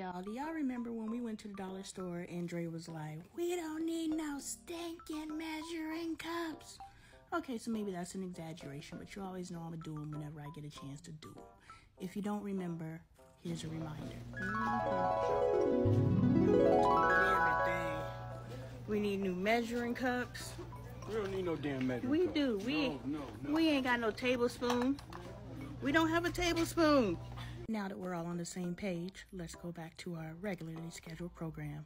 Y'all, do y'all remember when we went to the dollar store and Dre was like, we don't need no stinking measuring cups? Okay, so maybe that's an exaggeration, but you always know I'm going to do them whenever I get a chance to do them. If you don't remember, here's a reminder. Everything. We need new measuring cups. We don't need no damn measuring We cup. do. No. We ain't got no tablespoon. We don't have a tablespoon. Now that we're all on the same page, let's go back to our regularly scheduled program.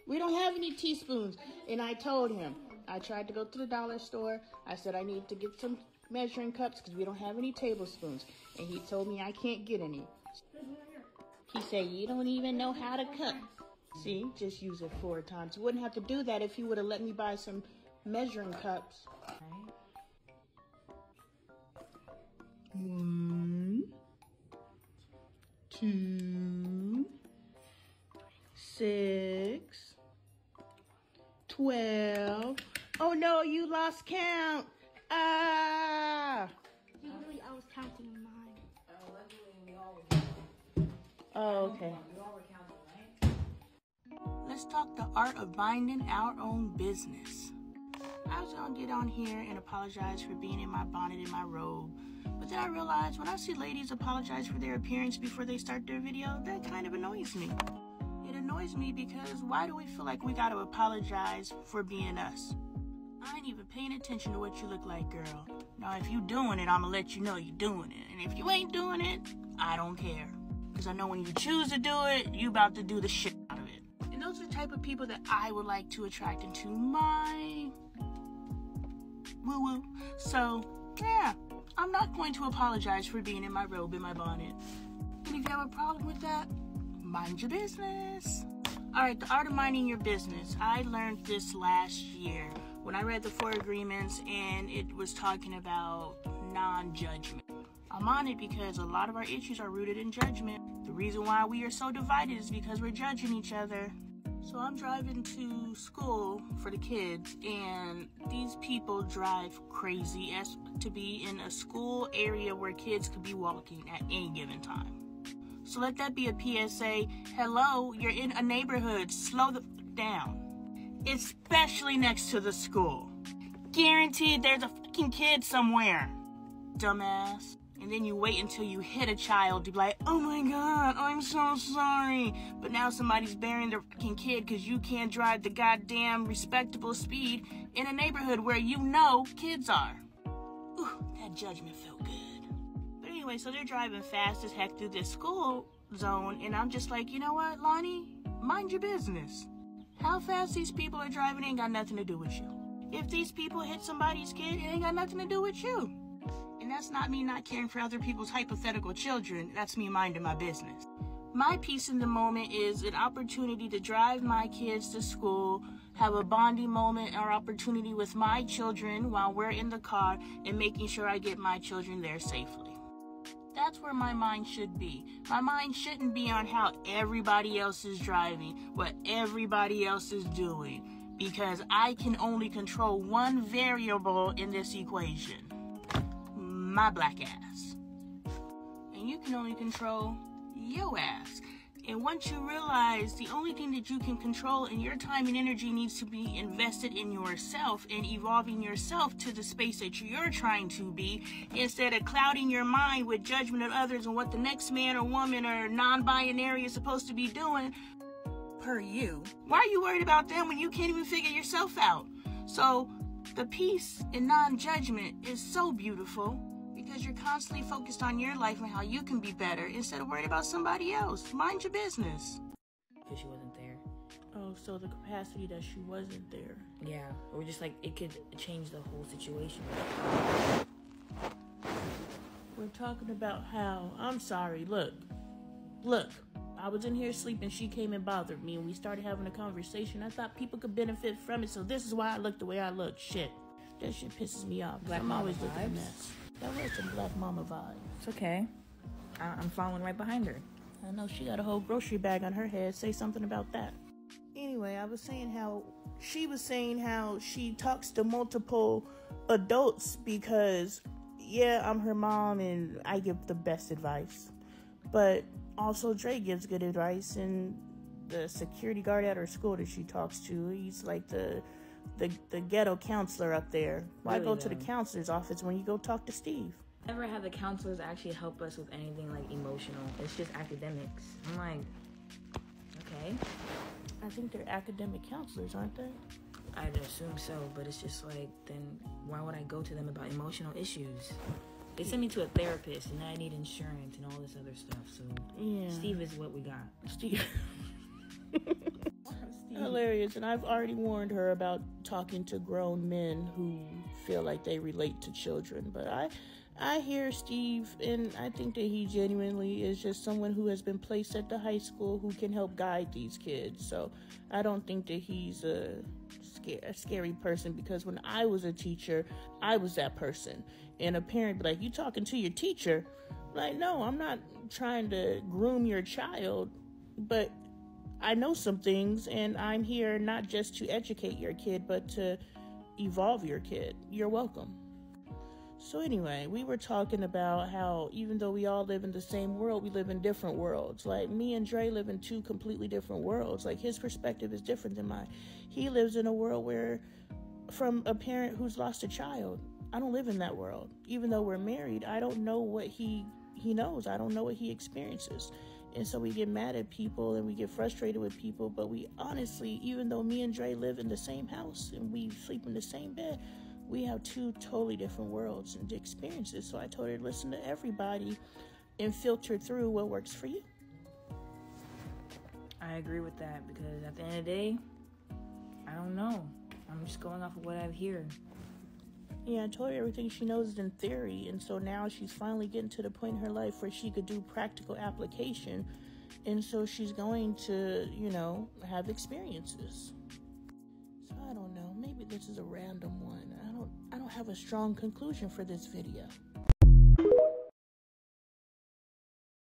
We don't have any teaspoons. And I told him, I tried to go to the dollar store. I said I need to get some measuring cups because we don't have any tablespoons. And he told me I can't get any. He said, you don't even know how to cut. See, just use it 4 times. You wouldn't have to do that if he would have let me buy some measuring cups. 1, 2, 6, 12. Oh no, you lost count. Usually I was counting in mine. Oh, okay. Let's talk the art of minding our own business. I was gonna get on here and apologize for being in my bonnet and my robe, but then I realized when I see ladies apologize for their appearance before they start their video, that kind of annoys me. It annoys me because why do we feel like we gotta apologize for being us? I ain't even paying attention to what you look like, girl. Now, if you doing it, I'ma let you know you doing it. And if you ain't doing it, I don't care. Because I know when you choose to do it, you about to do the shit out of it. And those are the type of people that I would like to attract into my woo-woo. So, yeah, I'm not going to apologize for being in my robe and my bonnet. And if you have a problem with that, mind your business. All right, the art of minding your business. I learned this last year when I read the 4 agreements and it was talking about non-judgment. I'm on it because a lot of our issues are rooted in judgment. The reason why we are so divided is because we're judging each other. So I'm driving to school for the kids, and these people drive crazy as to be in a school area where kids could be walking at any given time. So let that be a PSA. Hello, you're in a neighborhood. Slow down. Especially next to the school. Guaranteed there's a fucking kid somewhere. Dumbass. And then you wait until you hit a child to be like, oh my God, I'm so sorry. But now somebody's burying their fucking kid because you can't drive the goddamn respectable speed in a neighborhood where you know kids are. Ooh, that judgment felt good. But anyway, so they're driving fast as heck through this school zone. And I'm just like, you know what, Lonnie? Mind your business. How fast these people are driving ain't got nothing to do with you. If these people hit somebody's kid, it ain't got nothing to do with you. And that's not me not caring for other people's hypothetical children. That's me minding my business. My peace in the moment is an opportunity to drive my kids to school, have a bonding moment or opportunity with my children while we're in the car, and making sure I get my children there safely. That's where my mind should be. My mind shouldn't be on how everybody else is driving, what everybody else is doing, because I can only control one variable in this equation. My black ass. And you can only control your ass. And once you realize the only thing that you can control in your time and energy needs to be invested in yourself and evolving yourself to the space that you're trying to be, instead of clouding your mind with judgment of others and what the next man or woman or non-binary is supposed to be doing per you. Why are you worried about them when you can't even figure yourself out? So the peace and non-judgment is so beautiful. Because you're constantly focused on your life and how you can be better instead of worried about somebody else. Mind your business. Because she wasn't there. Oh, so the capacity that she wasn't there. Yeah, or just like it could change the whole situation. We're talking about how, I'm sorry, look, I was in here sleeping, she came and bothered me, and we started having a conversation. I thought people could benefit from it, so this is why I look the way I look. Shit. That shit pisses me off. Black I'm mama always looking a vibes. mess. That was some black mama vibe. It's okay. I'm following right behind her. I know she got a whole grocery bag on her head. Say something about that. Anyway, I was saying how she talks to multiple adults because, yeah, I'm her mom and I give the best advice. But also Dre gives good advice, and the security guard at her school that she talks to, he's like the ghetto counselor up there. Why Really, go to the counselor's office when you go talk to Steve? Never have the counselors actually help us with anything like emotional. It's just academics. I'm like, okay. I think they're academic counselors, aren't they? I'd assume so, but it's just like, then why would I go to them about emotional issues? They sent me to a therapist, and now I need insurance and all this other stuff. So yeah, Steve is what we got. Steve. Hilarious. And I've already warned her about talking to grown men who feel like they relate to children. But I hear Steve, and I think that he genuinely is just someone who has been placed at the high school who can help guide these kids. So I don't think that he's a scary person, because when I was a teacher, I was that person. And a parent be like, you talking to your teacher? Like, no, I'm not trying to groom your child, but I know some things, and I'm here not just to educate your kid, but to evolve your kid. You're welcome. So anyway, we were talking about how even though we all live in the same world, we live in different worlds. Like, me and Dre live in two completely different worlds. Like, his perspective is different than mine. He lives in a world where, from a parent who's lost a child. I don't live in that world. Even though we're married, I don't know what he knows. I don't know what he experiences. And so we get mad at people and we get frustrated with people. But we honestly, even though me and Dre live in the same house and we sleep in the same bed, we have two totally different worlds and experiences. So I told her to listen to everybody and filter through what works for you. I agree with that, because at the end of the day, I don't know. I'm just going off of what I've heard. Yeah, I told her everything she knows is in theory, and so now she's finally getting to the point in her life where she could do practical application, and so she's going to, have experiences. So I don't know, maybe this is a random one. I don't have a strong conclusion for this video.